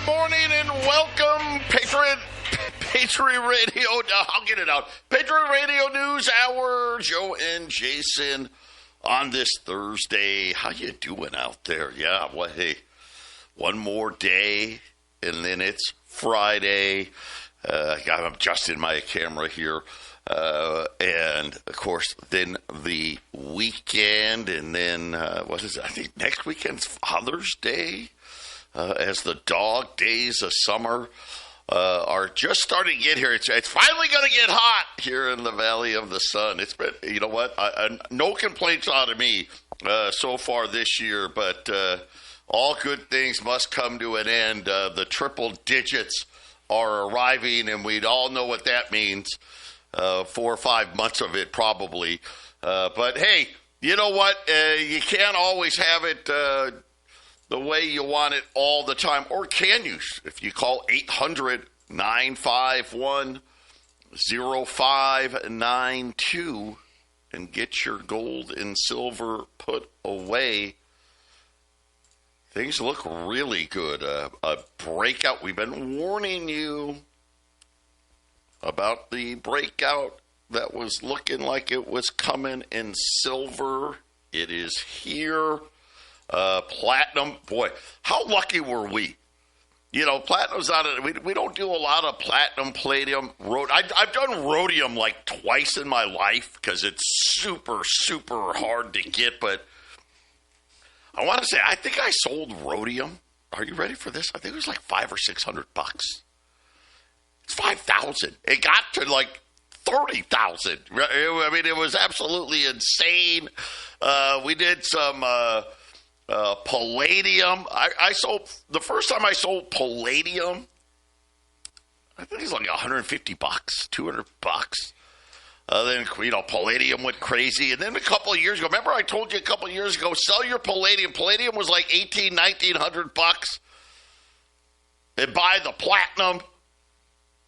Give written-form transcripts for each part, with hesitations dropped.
morning and welcome, Patriot Radio. I'll get it out. Patriot Radio News Hour. Joe and Jason on this Thursday. How you doing out there? Yeah, well, hey, one more day, and then it's Friday. I'm adjusting my camera here. And, of course, then the weekend, and then, what is it? I think next weekend's Father's Day. As the dog days of summer are just starting to get here. It's finally going to get hot here in the Valley of the Sun. It's been, you know what, no complaints out of me so far this year, but all good things must come to an end. The triple digits are arriving, and we'd all know what that means. 4 or 5 months of it probably. But, hey, you know what? You can't always have it the way you want it all the time. Or can you? If you call 800-951-0592 and get your gold and silver put away, things look really good. A breakout. We've been warning you about the breakout that was looking like it was coming in silver. It is here. Platinum, boy, how lucky were we? You know, platinum's not we don't do a lot of platinum, palladium, I've done rhodium like twice in my life because it's super, super hard to get, but I want to say, I think I sold rhodium. Are you ready for this? I think it was like $500 or $600. It's 5,000. It got to like 30,000. I mean, it was absolutely insane. We did some palladium. I sold, the first time I sold palladium, I think it was like $150, $200. Then, you know, palladium went crazy. And then a couple of years ago, remember I told you a couple of years ago, sell your palladium. Palladium was like $1,900. And buy the platinum.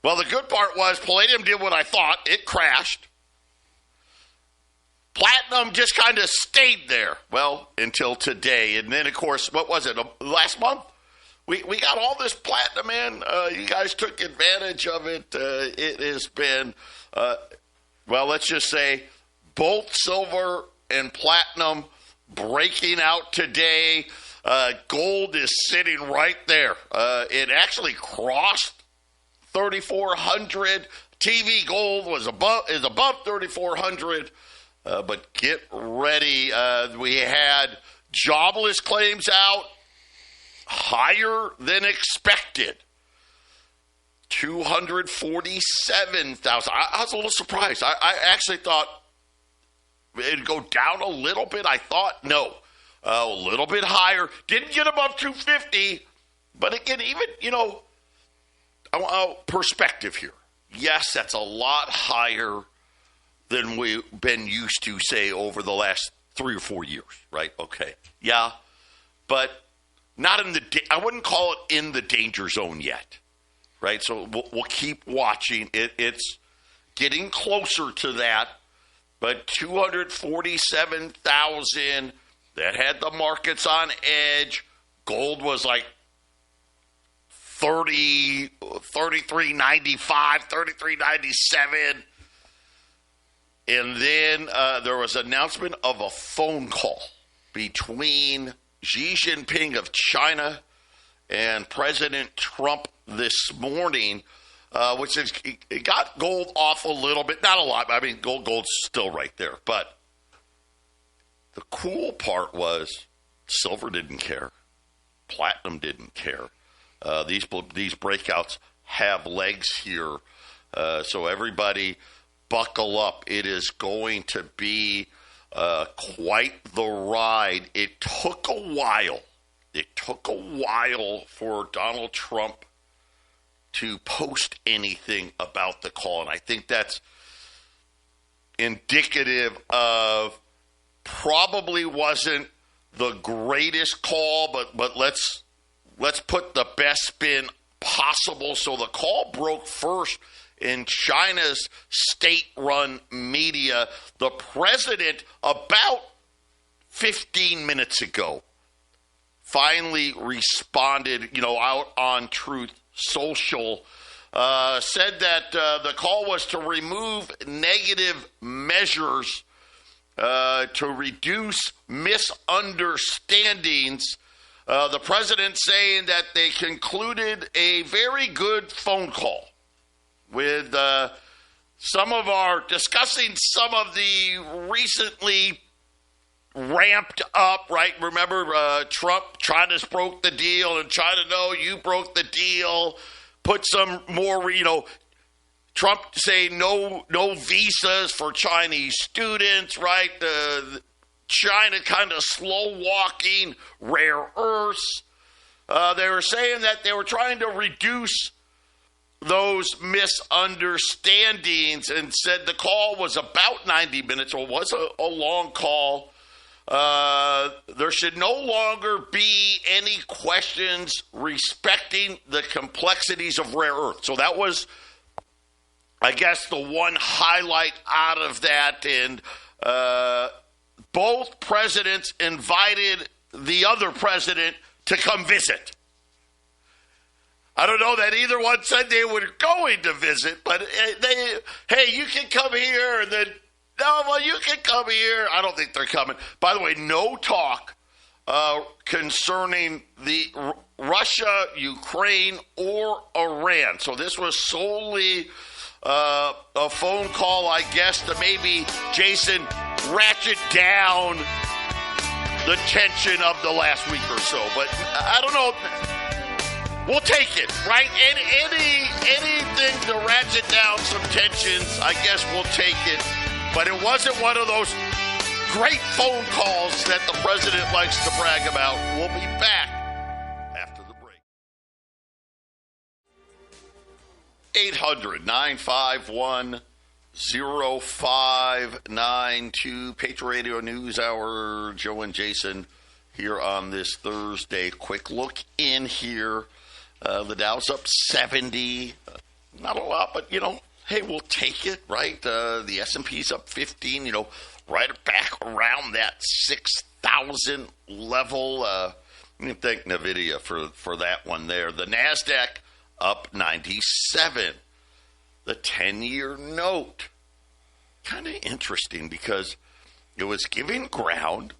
Well, the good part was palladium did what I thought. It crashed. Platinum just kind of stayed there, well, until today. And then, of course, what was it, last month? We got all this platinum in. You guys took advantage of it. It has been, well, let's just say both silver and platinum breaking out today. Gold is sitting right there. It actually crossed 3,400. TV gold is above 3,400. But get ready. We had jobless claims out higher than expected. 247,000. I was a little surprised. I actually thought it'd go down a little bit. I thought no, a little bit higher. Didn't get above 250. But again, even, you know, perspective here. Yes, that's a lot higher than we've been used to, say, over the last 3 or 4 years, right? Okay. Yeah. But not in I wouldn't call it in the danger zone yet, right? So we'll keep watching. It's getting closer to that, but 247,000, that had the markets on edge. Gold was like 33.95, 33.97. And then there was an announcement of a phone call between Xi Jinping of China and President Trump this morning, which is, it got gold off a little bit. Not a lot. I mean, gold's still right there. But the cool part was silver didn't care. Platinum didn't care. These breakouts have legs here. So everybody buckle up. It is going to be quite the ride. It took a while. It took a while for Donald Trump to post anything about the call. And I think that's indicative of probably wasn't the greatest call, but let's put the best spin possible. So the call broke first in China's state-run media. The president, about 15 minutes ago, finally responded, out on Truth Social, said that the call was to remove negative measures to reduce misunderstandings. The president saying that they concluded a very good phone call with discussing some of the recently ramped up, right? Remember, Trump trying to broke the deal and trying to know you broke the deal, put some more, Trump saying no visas for Chinese students, right? China kind of slow walking rare earths. They were saying that they were trying to reduce those misunderstandings and said the call was about 90 minutes, or was a long call. There should no longer be any questions respecting the complexities of rare earth. So that was, I guess, the one highlight out of that. And both presidents invited the other president to come visit. I don't know that either one said they were going to visit, but hey, you can come here, and then, no, well, you can come here. I don't think they're coming. By the way, no talk concerning the Russia, Ukraine, or Iran. So this was solely a phone call, I guess, to maybe, Jason, ratchet down the tension of the last week or so. But I don't know. We'll take it, right? Anything to ratchet down some tensions, I guess we'll take it. But it wasn't one of those great phone calls that the president likes to brag about. We'll be back after the break. 800-951-0592. Patriot Radio News Hour. Joe and Jason here on this Thursday. Quick look in here. The Dow's up 70. Not a lot, but, hey, we'll take it, right? The S&P's up 15, right back around that 6,000 level. Let me thank NVIDIA for that one there. The NASDAQ up 97. The 10-year note. Kind of interesting because it was giving ground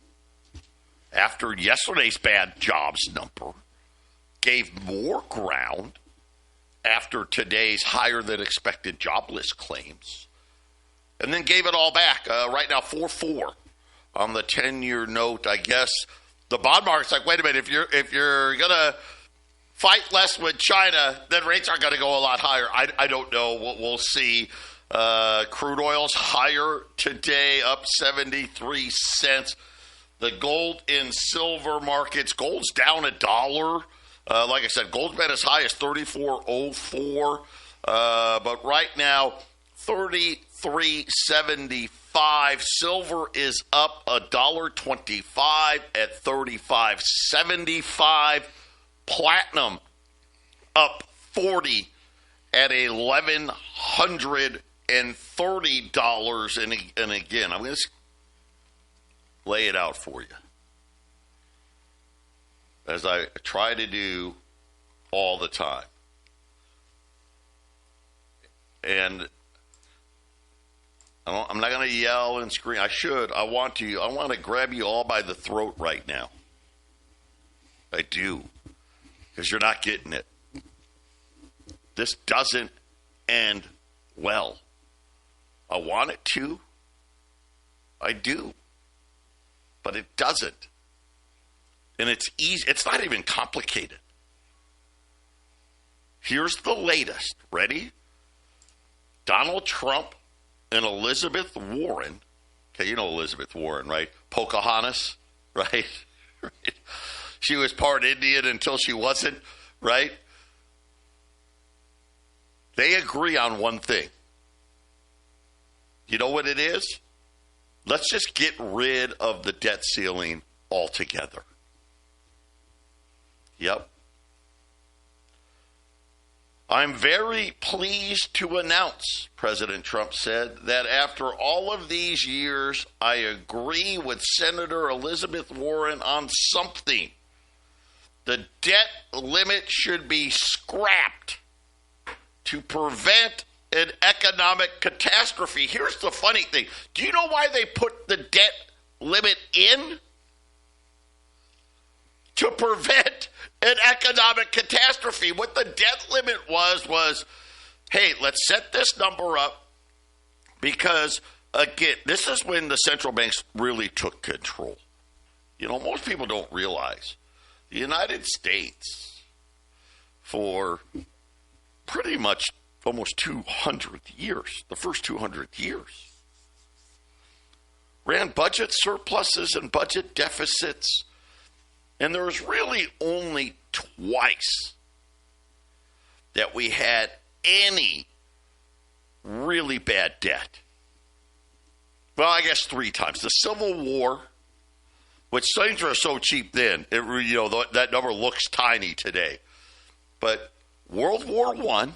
after yesterday's bad jobs number. Gave more ground after today's higher-than-expected jobless claims, and then gave it all back. Right now, 4.4 on the 10-year note. I guess the bond market's like, wait a minute, if you're going to fight less with China, then rates are going to go a lot higher. I don't know. We'll see. Crude oil's higher today, up 73 cents. The gold and silver markets, gold's down $1. Like I said, gold's been as high as 34.04, but right now 33.75. Silver is up $1.25 at 35.75. Platinum up 40 at $1,130. And again, I'm going to lay it out for you, as I try to do all the time. And I'm not going to yell and scream. I should. I want to. I want to grab you all by the throat right now. I do. Because you're not getting it. This doesn't end well. I want it to. I do. But it doesn't. And it's easy. It's not even complicated. Here's the latest. Ready? Donald Trump and Elizabeth Warren. Okay, you know Elizabeth Warren, right? Pocahontas, right? She was part Indian until she wasn't, right? They agree on one thing. You know what it is? Let's just get rid of the debt ceiling altogether. Yep. I'm very pleased to announce, President Trump said, that after all of these years, I agree with Senator Elizabeth Warren on something. The debt limit should be scrapped to prevent an economic catastrophe. Here's the funny thing. Do you know why they put the debt limit in? To prevent an economic catastrophe. What the debt limit was, hey, let's set this number up because, again, this is when the central banks really took control. You know, most people don't realize the United States, for pretty much almost 200 years, the first 200 years, ran budget surpluses and budget deficits, and there was really only twice that we had any really bad debt. Well, I guess 3 times. The Civil War, which things were so cheap then, that number looks tiny today. But World War I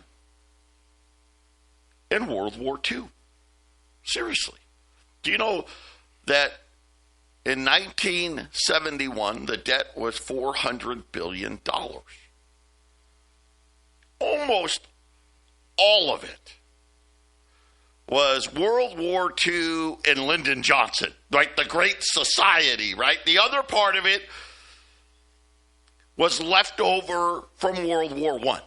and World War II. Seriously. Do you know that in 1971, the debt was $400 billion? Almost all of it was World War II and Lyndon Johnson, right? The Great Society, right? The other part of it was left over from World War I.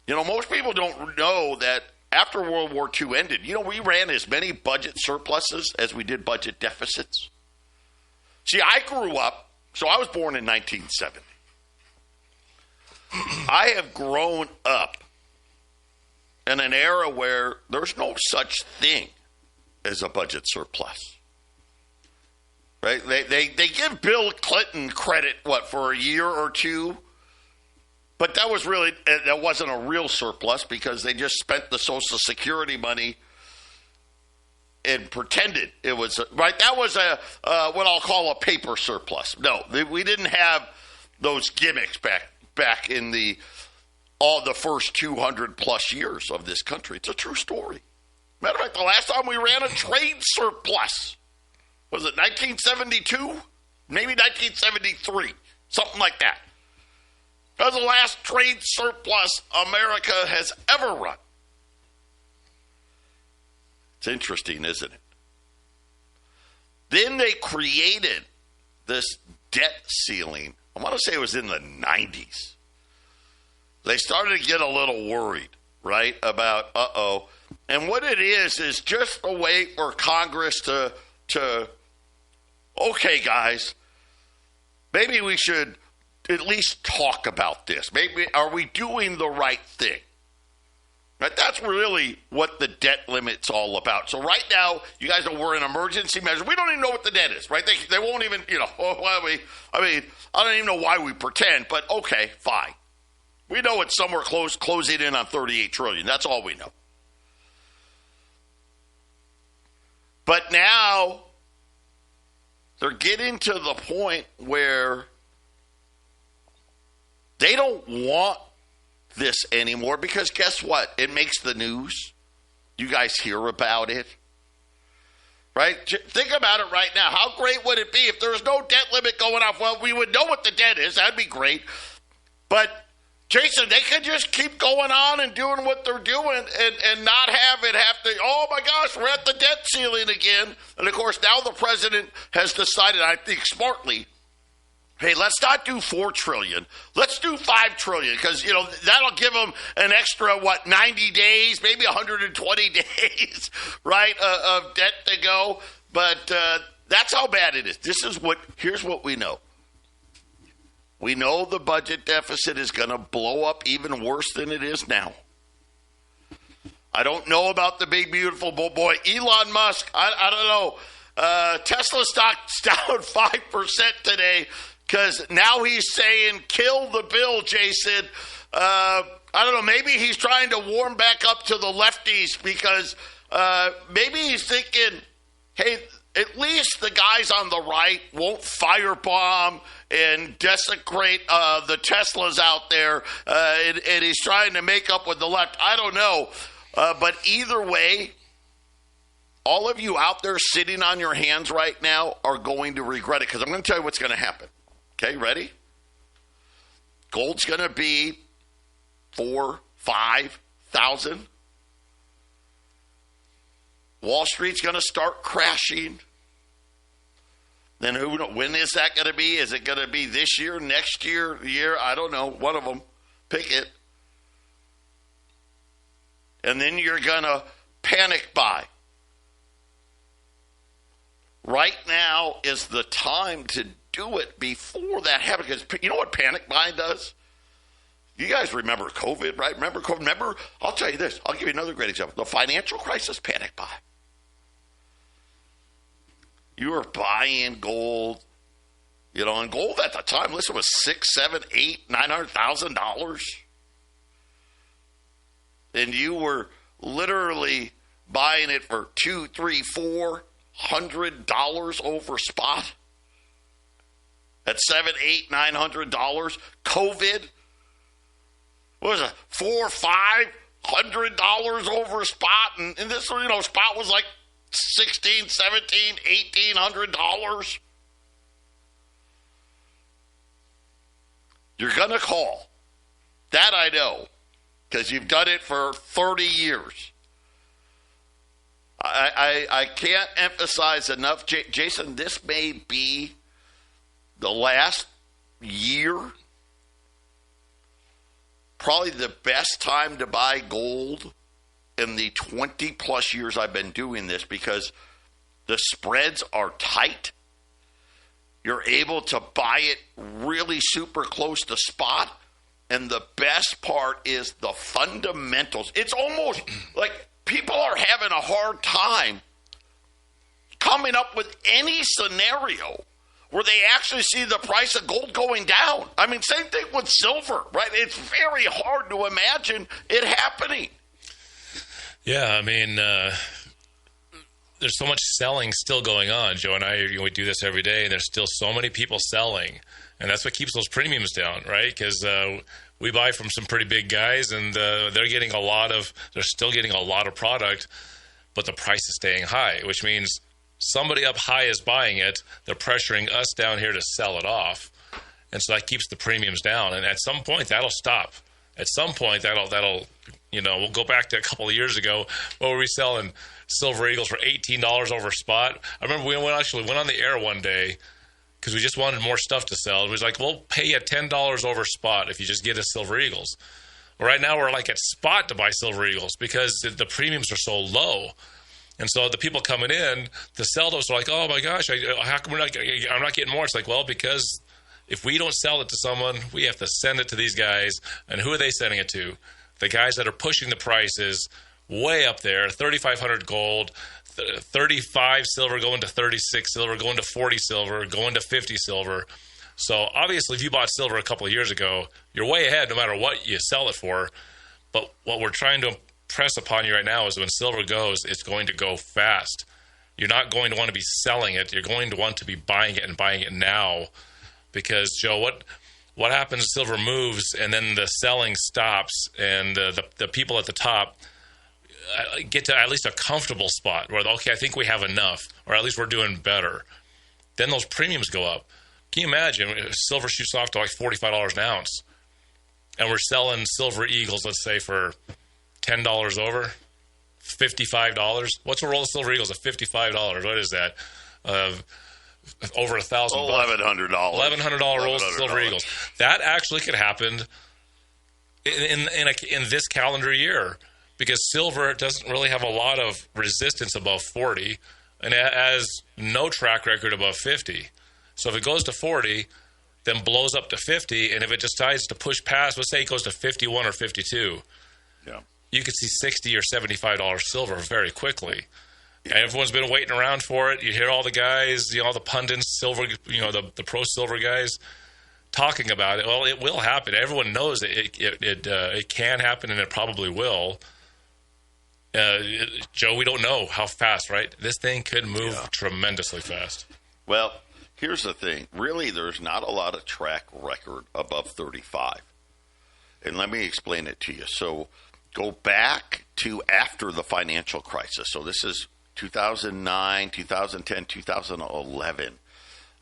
You know, most people don't know that after World War II ended, we ran as many budget surpluses as we did budget deficits. See, I grew up, so I was born in 1970. I have grown up in an era where there's no such thing as a budget surplus. Right? They give Bill Clinton credit, for a year or two? But that wasn't a real surplus because they just spent the Social Security money and pretended it was, right? That was what I'll call a paper surplus. No, we didn't have those gimmicks back in all the first 200 plus years of this country. It's a true story. Matter of fact, the last time we ran a trade surplus, was it 1972? Maybe 1973, something like that. That was the last trade surplus America has ever run. It's interesting, isn't it? Then they created this debt ceiling. I want to say it was in the 90s. They started to get a little worried, right, about, And what it is just a way for Congress to okay, guys, maybe we should at least talk about this. Maybe, are we doing the right thing? Right? That's really what the debt limit's all about. So right now, you guys know we're in emergency measures. We don't even know what the debt is, right? They won't even, I don't even know why we pretend, but okay, fine. We know it's somewhere closing in on $38 trillion. That's all we know. But now they're getting to the point where they don't want this anymore because guess what? It makes the news. You guys hear about it. Right? Think about it right now. How great would it be if there was no debt limit going off? Well, we would know what the debt is. That'd be great. But Jason, they could just keep going on and doing what they're doing and not have to, oh my gosh, we're at the debt ceiling again. And of course, now the president has decided, I think smartly, hey, let's not do $4 trillion. Let's do $5 trillion because, that'll give them an extra, 90 days, maybe 120 days, right, of debt to go. But that's how bad it is. Here's what we know. We know the budget deficit is going to blow up even worse than it is now. I don't know about the big, beautiful boy, Elon Musk. I don't know. Tesla stock's down 5% today because now he's saying kill the bill, Jason. I don't know. Maybe he's trying to warm back up to the lefties because maybe he's thinking, hey, at least the guys on the right won't firebomb and desecrate the Teslas out there, and he's trying to make up with the left. I don't know. But either way, all of you out there sitting on your hands right now are going to regret it because I'm going to tell you what's going to happen. Okay, ready? Gold's going to be 4,000-5,000. Wall Street's going to start crashing. Then when is that going to be? Is it going to be this year, next year, I don't know. One of them. Pick it. And then you're going to panic buy. Right now is the time to do it before that happens. Because you know what panic buying does? You guys remember COVID, right? Remember COVID? Remember, I'll tell you this. I'll give you another great example. The financial crisis panic buy. You were buying gold, and gold at the time, listen, was $600,000, $700,000, $900,000. And you were literally buying it for $200, $300, $400 over spot at $700, $800, $900. COVID, what was it, $400, $500 over spot, and this spot was like $1,600, $1,700, $1,800. You're going to call. That I know, because you've done it for 30 years. I can't emphasize enough, Jason, this may be the last year, probably the best time to buy gold in the 20-plus years I've been doing this, because the spreads are tight. You're able to buy it really super close to spot. And the best part is the fundamentals. It's almost like people are having a hard time coming up with any scenario where they actually see the price of gold going down. I mean, same thing with silver, right? It's very hard to imagine it happening. Yeah, I mean, there's so much selling still going on. Joe and I, we do this every day, and there's still so many people selling. And that's what keeps those premiums down, right? Because we buy from some pretty big guys, and they're still getting a lot of product, but the price is staying high, which means somebody up high is buying it. They're pressuring us down here to sell it off. And so that keeps the premiums down. And at some point, that'll stop. At some point, that'll we'll go back to a couple of years ago. What were we selling Silver Eagles for $18 over spot? I remember we went on the air one day because we just wanted more stuff to sell. It was like, we'll pay you $10 over spot if you just get us Silver Eagles. Well, right now we're like at spot to buy Silver Eagles because the premiums are so low. And so the people coming in to sell those are like, oh my gosh, how come I'm not getting more? It's like, well, because if we don't sell it to someone, we have to send it to these guys. And who are they sending it to? The guys that are pushing the prices way up there, 3,500 gold, 35 silver going to 36 silver, going to 40 silver, going to 50 silver. So obviously if you bought silver a couple of years ago, you're way ahead no matter what you sell it for. But what we're trying to impress upon you right now is when silver goes, it's going to go fast. You're not going to want to be selling it. You're going to want to be buying it and buying it now. Because, Joe, what happens if silver moves and then the selling stops and the people at the top get to at least a comfortable spot where, okay, I think we have enough, or at least we're doing better. Then those premiums go up. Can you imagine if silver shoots off to like $45 an ounce and we're selling Silver Eagles, let's say, for $10 over, $55? What's a roll of Silver Eagles at $55? What is that? Over $1,000. $1,100. $1,100 rolls of Silver Eagles. That actually could happen in this calendar year because silver doesn't really have a lot of resistance above 40 and it has no track record above 50. So if it goes to 40, then blows up to 50, and if it decides to push past, let's say it goes to 51 or 52, you could see $60 or $75 silver very quickly. And everyone's been waiting around for it. You hear all the guys, all the pundits, silver, the pro silver guys talking about it. Well, it will happen. Everyone knows it can happen, and it probably will. Joe, we don't know how fast, right? This thing could move tremendously fast. Well, here's the thing. Really, there's not a lot of track record above 35. And let me explain it to you. So go back to after the financial crisis. So this is 2009, 2010, 2011.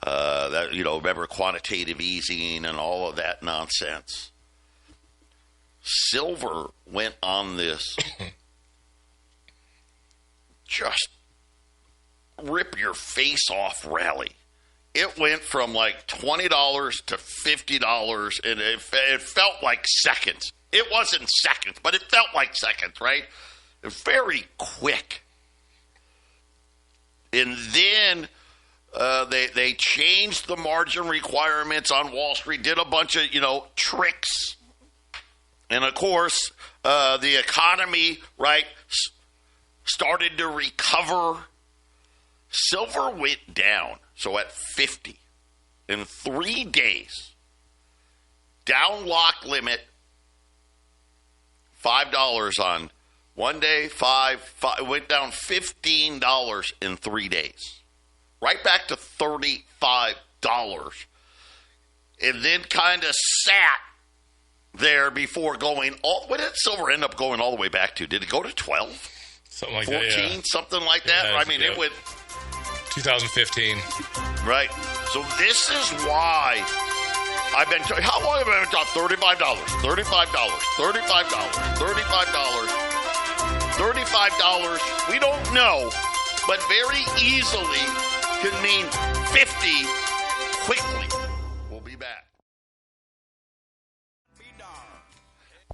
Remember quantitative easing and all of that nonsense. Silver went on this just rip your face off rally. It went from like $20 to $50, and it felt like seconds. It wasn't seconds, but it felt like seconds, right? Very quick. And then they changed the margin requirements on Wall Street, did a bunch of, tricks. And, of course, the economy, right, started to recover. Silver went down, so at 50 in 3 days. Down lock limit, $5 on one day, five went down $15 in 3 days. Right back to $35. And then kind of sat there before going what did silver end up going all the way back to? Did it go to 12? Something like 14, that, yeah. Something like that? Yeah, I mean, yeah. It went... 2015. Right. So this is why I've been... How long have I been talking? $35. $35. We don't know, but very easily can mean 50 quickly. We'll be back.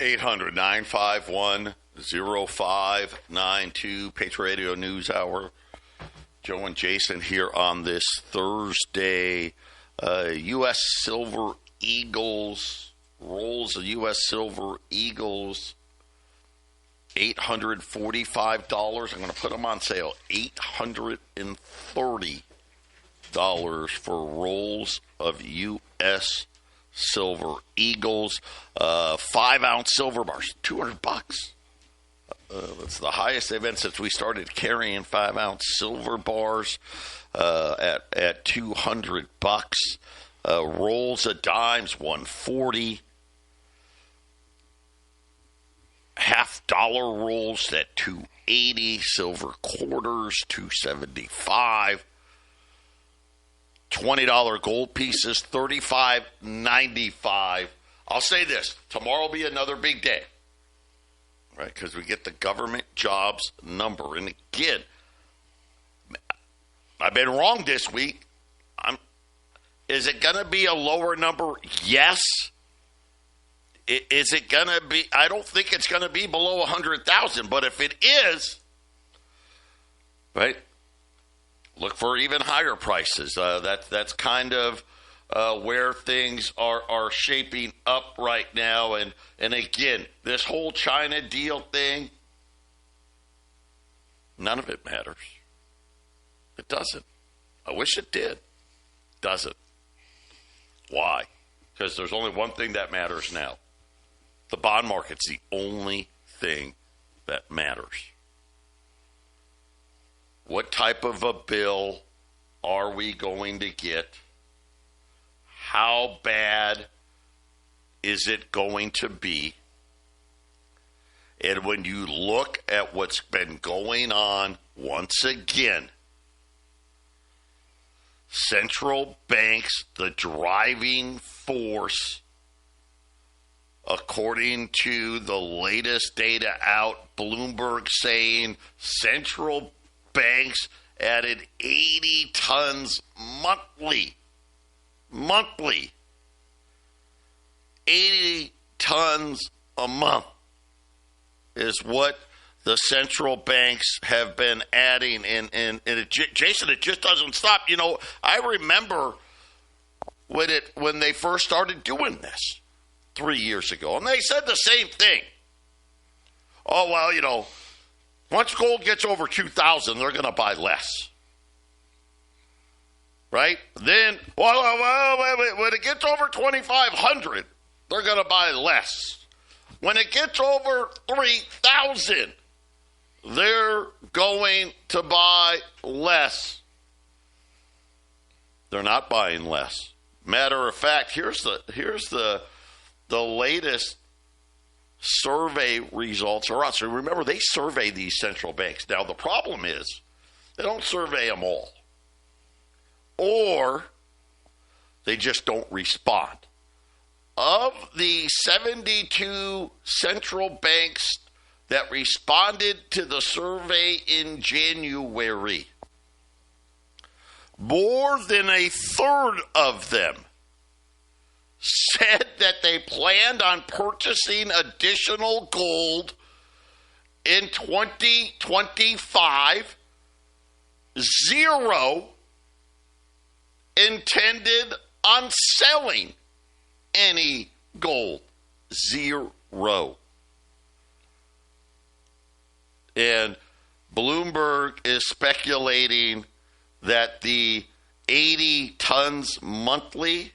800-951-0592, Patriot Radio News Hour. Joe and Jason here on this Thursday. U.S. Silver Eagles, rolls of U.S. Silver Eagles, $845. I'm going to put them on sale. $830 for rolls of U.S. Silver Eagles. 5-ounce silver bars, $200. That's the highest they've been since we started carrying 5-ounce silver bars at $200. Rolls of dimes, $140. $half-dollar rolls at $280. Silver quarters, $275. $20 gold pieces, $35.95. I'll say this: tomorrow will be another big day, right? Because we get the government jobs number. And again, I've been wrong this week. Is it going to be a lower number? Yes. Is it going to be? I don't think it's going to be below 100,000. But if it is, right, look for even higher prices. That's kind of where things are shaping up right now. And again, this whole China deal thing, none of it matters. It doesn't. I wish it did. Doesn't. Why? Because there's only one thing that matters now. The bond market's the only thing that matters. What type of a bill are we going to get? How bad is it going to be? And when you look at what's been going on, once again, central banks, the driving force, according to the latest data out, Bloomberg saying central banks added 80 tons monthly. 80 tons a month is what the central banks have been adding. And Jason, it just doesn't stop. You know, I remember when they first started doing this 3 years ago, and they said the same thing. Oh, well, you know, once gold gets over 2,000, they're going to buy less. Right? Then, when it gets over 2,500, they're going to buy less. When it gets over 3,000, they're going to buy less. They're not buying less. Matter of fact, here's the latest survey results are out. So remember, they survey these central banks. Now, the problem is they don't survey them all. Or They just don't respond. Of the 72 central banks that responded to the survey in January, more than a third of them said that they planned on purchasing additional gold in 2025. 0 intended on selling any gold. 0. And Bloomberg is speculating that the 80 tons monthly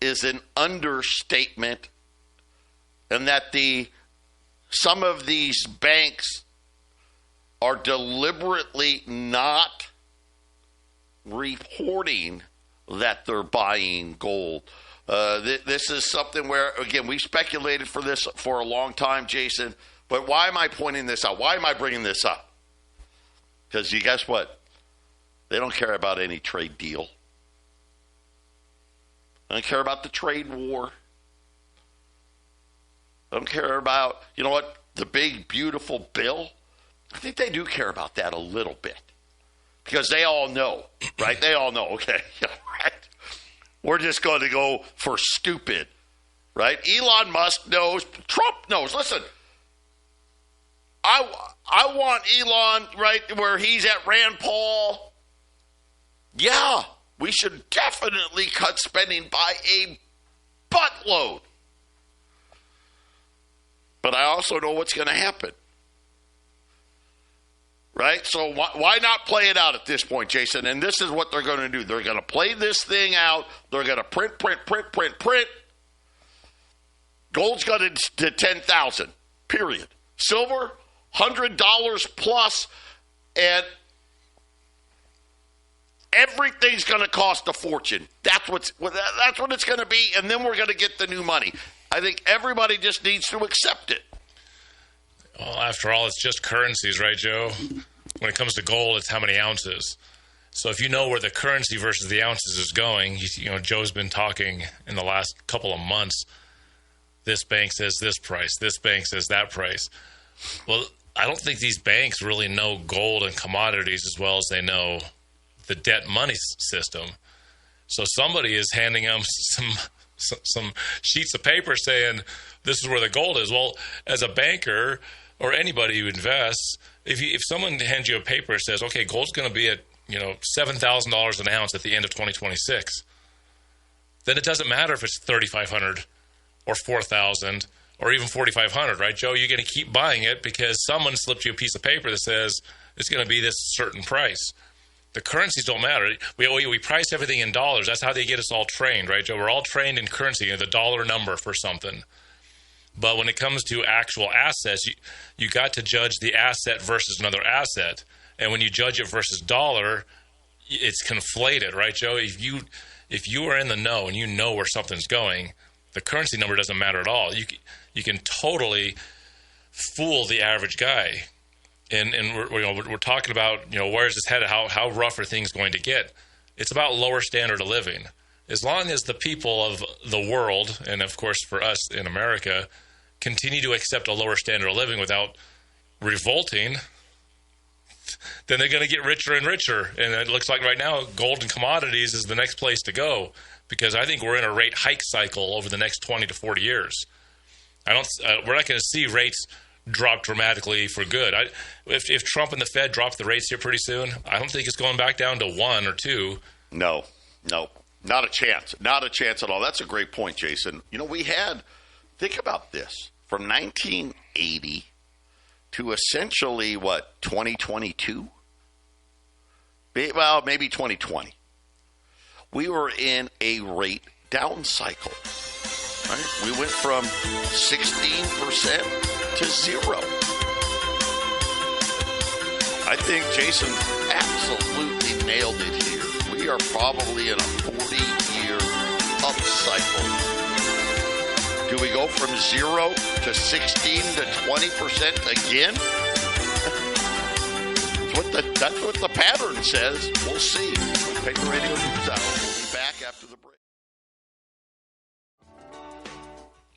is an understatement, and that some of these banks are deliberately not reporting that they're buying gold. This is something where, again, we speculated for this for a long time, Jason. But why am I pointing this out? Why am I bringing this up? Because you guess what? They don't care about any trade deal. They don't care about the trade war. They don't care about, you know what, the big, beautiful bill. I think they do care about that a little bit. Because they all know, right? They all know, okay, right? We're just going to go for stupid, right? Elon Musk knows. Trump knows. Listen, I want Elon, right, where he's at Rand Paul. Yeah, we should definitely cut spending by a buttload. But I also know what's going to happen. Right? So why not play it out at this point, Jason? And this is what they're going to do. They're going to play this thing out. They're going to print. Gold's got it to 10,000, period. Silver, $100 plus, and everything's going to cost a fortune. That's what it's going to be, and then we're going to get the new money. I think everybody just needs to accept it. Well, after all, it's just currencies, right, Joe? When it comes to gold, it's how many ounces. So if you know where the currency versus the ounces is going, you know, Joe's been talking in the last couple of months, this bank says this price, this bank says that price. Well, I don't think these banks really know gold and commodities as well as they know the debt money system. So somebody is handing them some sheets of paper saying this is where the gold is. Well, as a banker or anybody who invests, if someone hands you a paper that says, okay, gold's going to be at, you know, $7,000 an ounce at the end of 2026, then it doesn't matter if it's $3,500 or $4,000 or even $4,500, right, Joe? You're going to keep buying it because someone slipped you a piece of paper that says it's going to be this certain price. The currencies don't matter. We price everything in dollars. That's how they get us all trained, right, Joe? We're all trained in currency, the dollar number for something. But when it comes to actual assets, you got to judge the asset versus another asset. And when you judge it versus dollar, it's conflated, right, Joe? If you are in the know and you know where something's going, the currency number doesn't matter at all. You can totally fool the average guy. And we're talking about, you know, where is this headed? How rough are things going to get? It's about lower standard of living. As long as the people of the world, and of course for us in America, continue to accept a lower standard of living without revolting, then they're going to get richer and richer. And it looks like right now gold and commodities is the next place to go, because I think we're in a rate hike cycle over the next 20 to 40 years. We're not going to see rates drop dramatically for good. If Trump and the Fed drop the rates here pretty soon, I don't think it's going back down to 1 or 2. No, not a chance. Not a chance at all. That's a great point, Jason. You know, think about this, from 1980 to essentially, 2022? Well, maybe 2020. We were in a rate down cycle. Right? We went from 16% to 0. I think Jason absolutely nailed it here. We are probably in a 40-year up cycle. Do we go from 0 to 16 to 20% again? That's what the pattern says. We'll see. Paper Radio News Hour. We'll be back after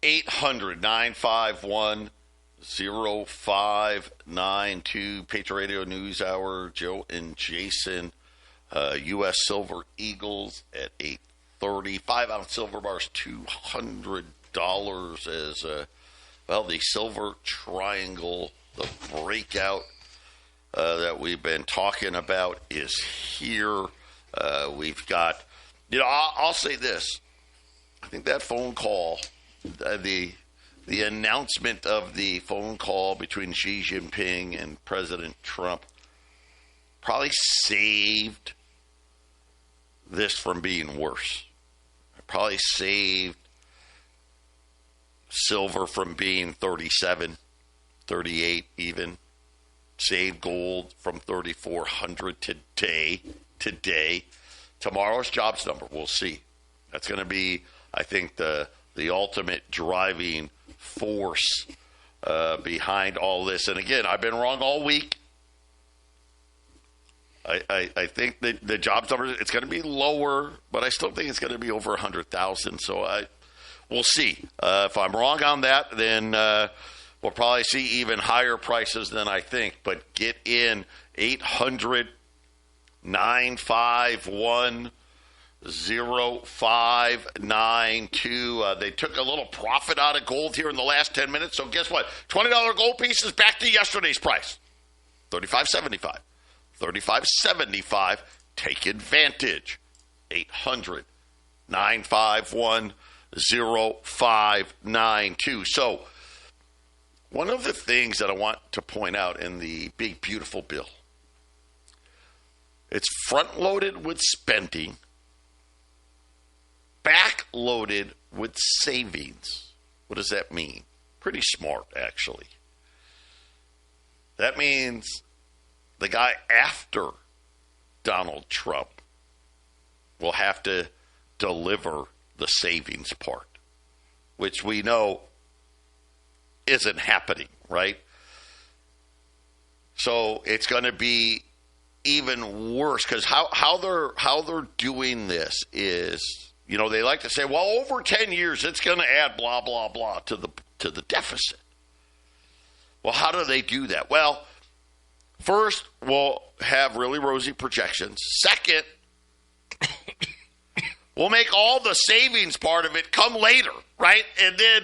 1-800-951-0592. Patriot Radio News Hour, Joe and Jason. U.S. Silver Eagles at 8:30. 5-ounce silver bars, $200 as, the silver triangle, the breakout that we've been talking about is here. We've got, I'll say this. I think that phone call, the announcement of the phone call between Xi Jinping and President Trump probably saved this from being worse. It probably saved silver from being 37, 38 even. Saved gold from 3,400 today. Tomorrow's jobs number, we'll see. That's going to be, I think, the ultimate driving force behind all this. And again, I've been wrong all week. I think that the jobs number, it's going to be lower, but I still think it's going to be over 100,000. So we'll see. If I'm wrong on that, then we'll probably see even higher prices than I think. But get in 800-951-0592. They took a little profit out of gold here in the last 10 minutes. So guess what? $20 gold piece is back to yesterday's price. $35.75. $35.75. Take advantage. 800-951-0592. So one of the things that I want to point out in the big, beautiful bill, it's front-loaded with spending, back-loaded with savings. What does that mean? Pretty smart, actually. That means the guy after Donald Trump will have to deliver the savings part, which we know isn't happening, right? So it's going to be even worse because how they're doing this is, they like to say, well, over 10 years it's going to add blah blah blah to the deficit. Well, how do they do that? Well, first, we'll have really rosy projections. Second, we'll make all the savings part of it come later, right? And then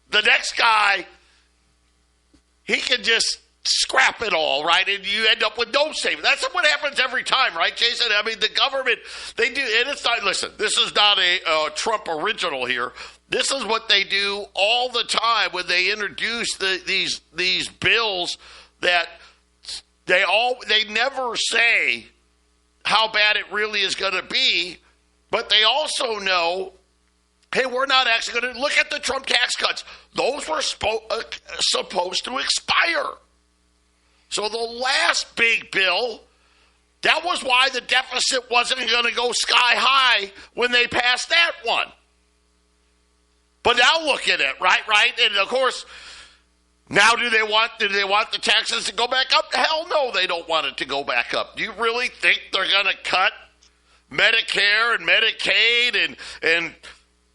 the next guy, he can just scrap it all, right? And you end up with no savings. That's what happens every time, right, Jason? I mean, the government, they do, and it's not, listen, this is not a Trump original here. This is what they do all the time when they introduce these bills that they never say how bad it really is going to be, but they also know, hey, we're not actually going to look at the Trump tax cuts. Those were supposed to expire. So the last big bill, that was why the deficit wasn't going to go sky high when they passed that one. But now look at it, right? And of course, now do they want the taxes to go back up? Hell no, they don't want it to go back up. Do you really think they're going to cut Medicare and Medicaid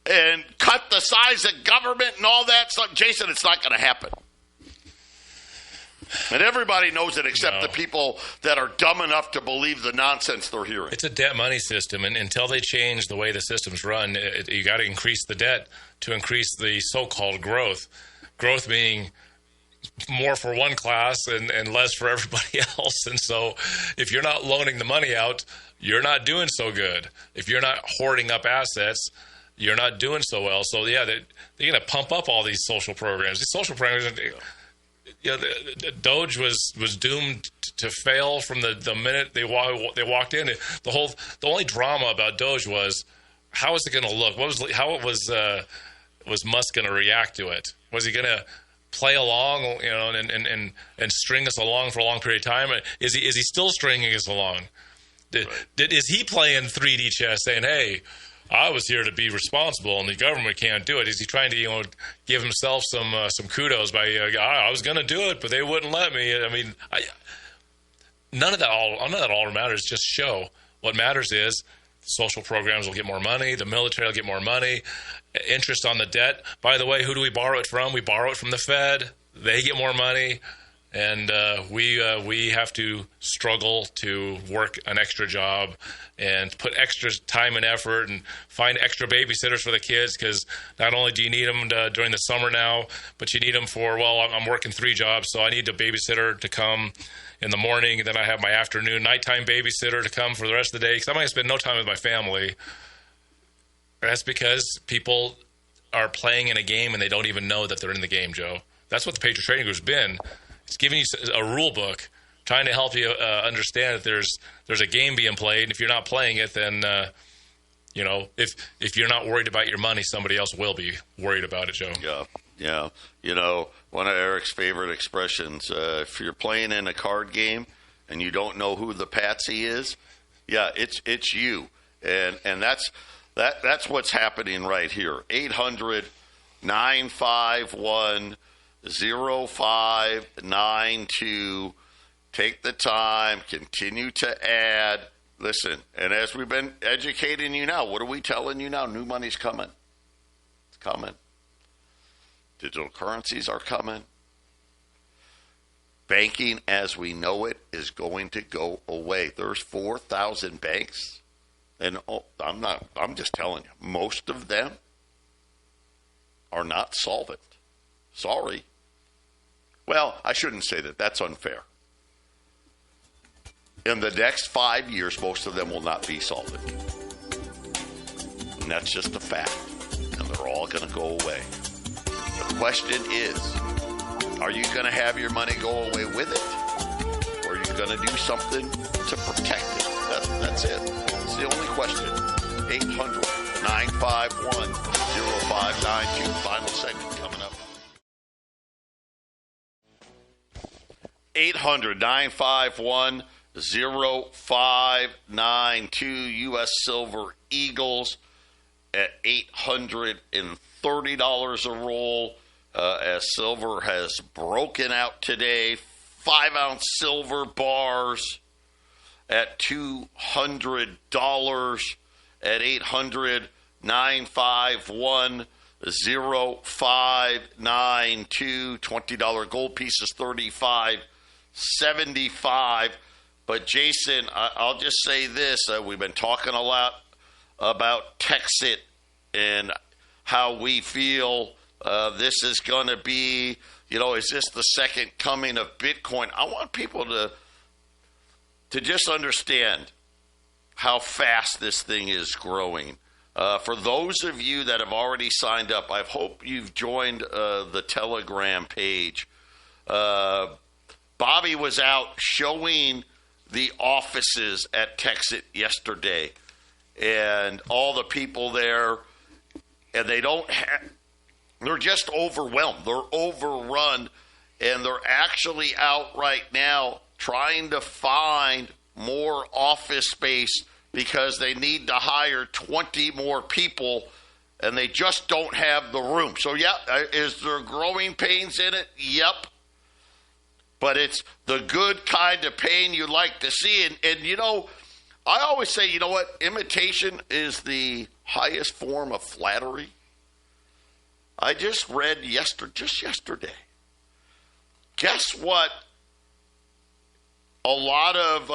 and cut the size of government and all that stuff? Jason, it's not going to happen. And everybody knows it except the people that are dumb enough to believe the nonsense they're hearing. It's a debt money system, and until they change the way the system's run, you got to increase the debt to increase the so-called growth. Growth being more for one class and less for everybody else. And so if you're not loaning the money out, you're not doing so good. If you're not hoarding up assets, you're not doing so well. So, yeah, they're going to pump up all these social programs. These social programs, the Doge was doomed to fail from the minute they walked in. The only drama about Doge was, how is it going to look? How was Musk going to react to it? Was he going to play along, and string us along for a long period of time? Is he still stringing us along? Is he playing 3D chess, saying, "Hey, I was here to be responsible, and the government can't do it"? Is he trying to, give himself some kudos by, I was going to do it, but they wouldn't let me? I mean, none of that all matters. Just show. What matters is social programs will get more money. The military will get more money. Interest on the debt. By the way, who do we borrow it from? We borrow it from the Fed. They get more money. And we have to struggle to work an extra job and put extra time and effort and find extra babysitters for the kids, because not only do you need them during the summer now, but you need them for, well, I'm working 3 jobs, so I need a babysitter to come in the morning, and then I have my afternoon, nighttime babysitter to come for the rest of the day, because I'm going to spend no time with my family. That's because people are playing in a game and they don't even know that they're in the game, Joe. That's what the Patriot Trading Group's been. It's giving you a rule book, trying to help you understand that there's a game being played. And if you're not playing it, then if you're not worried about your money, somebody else will be worried about it, Joe. Yeah. One of Eric's favorite expressions: if you're playing in a card game and you don't know who the patsy is, it's you, and that's what's happening right here. 800-951-0592. Take the time, continue to add. Listen, and as we've been educating you now, what are we telling you now? New money's coming. It's coming. Digital currencies are coming. Banking as we know it is going to go away. There's 4,000 banks, and I'm just telling you, most of them are not solvent. Sorry. Well, I shouldn't say that. That's unfair. In the next 5 years, most of them will not be solvent. And that's just a fact. And they're all going to go away. The question is, are you going to have your money go away with it? Or are you going to do something to protect it? That's it. It's the only question. 800-951-0592. Final segment coming up. 800-951-0592. U.S. Silver Eagles at $830 a roll. As silver has broken out today, 5-ounce silver bars at $200 at 800-951-0592. $20 gold pieces, $35.75. But Jason, I'll just say this: we've been talking a lot about TEXIT and how we feel this is going to be, is this the second coming of Bitcoin? I want people to just understand how fast this thing is growing. For those of you that have already signed up, I hope you've joined the Telegram page. Bobby was out showing the offices at TEXIT yesterday, and all the people there, and they're just overwhelmed. They're overrun, and they're actually out right now trying to find more office space because they need to hire 20 more people, and they just don't have the room. So, is there growing pains in it? Yep. But it's the good kind of pain you like to see. And I always say, imitation is the highest form of flattery. I just read yesterday. Guess what? A lot of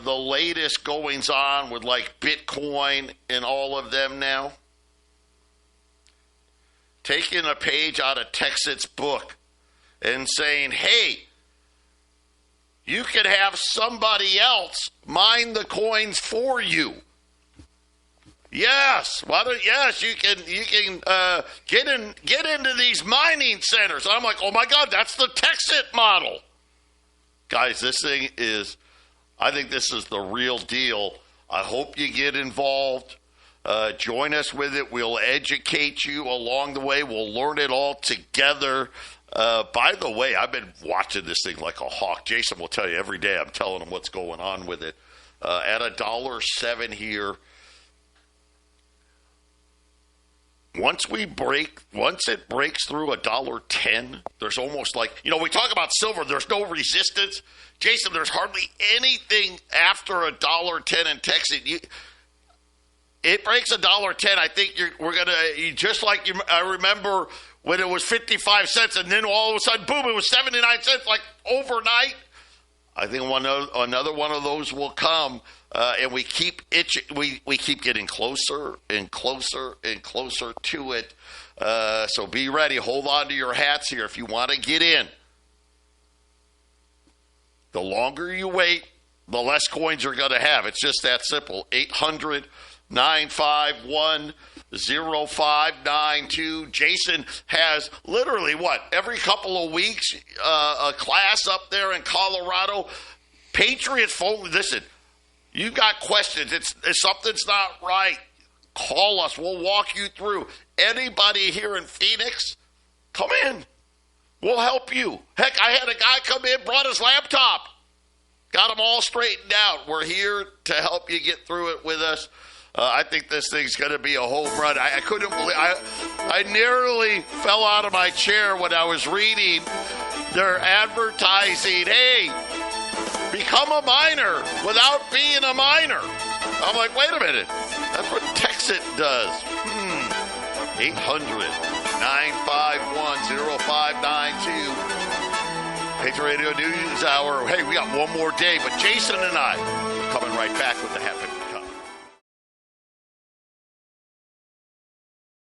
the latest goings on with like Bitcoin and all of them now, taking a page out of TEXIT's book and saying, hey, you could have somebody else mine the coins for you. Yes, you can get into these mining centers. I'm like, oh my God, that's the TEXIT model. Guys, I think this is the real deal. I hope you get involved. Join us with it. We'll educate you along the way. We'll learn it all together. By the way, I've been watching this thing like a hawk. Jason will tell you every day. I'm telling him what's going on with it. At $1.07 here. Once it breaks through $1.10, there's almost like, we talk about silver, there's no resistance. Jason, there's hardly anything after $1.10 in TEXIT. it breaks $1.10, I think we're going to, just like I remember when it was 55 cents and then all of a sudden, boom, it was 79 cents like overnight. I think another one of those will come, and we keep we keep getting closer and closer and closer to it. So be ready. Hold on to your hats here if you want to get in. The longer you wait, the less coins you're going to have. It's just that simple. 800-951-0592. Jason has literally, every couple of weeks, a class up there in Colorado. Patriot phone, listen, you got questions. If something's not right, call us. We'll walk you through. Anybody here in Phoenix, come in. We'll help you. Heck, I had a guy come in, brought his laptop. Got them all straightened out. We're here to help you get through it with us. I think this thing's going to be a home run. I couldn't believe I nearly fell out of my chair when I was reading their advertising. Hey, become a miner without being a miner. I'm like, wait a minute. That's what TEXIT does. 800-951-0592. Patriot Radio News Hour. Hey, we got one more day, but Jason and I are coming right back with the half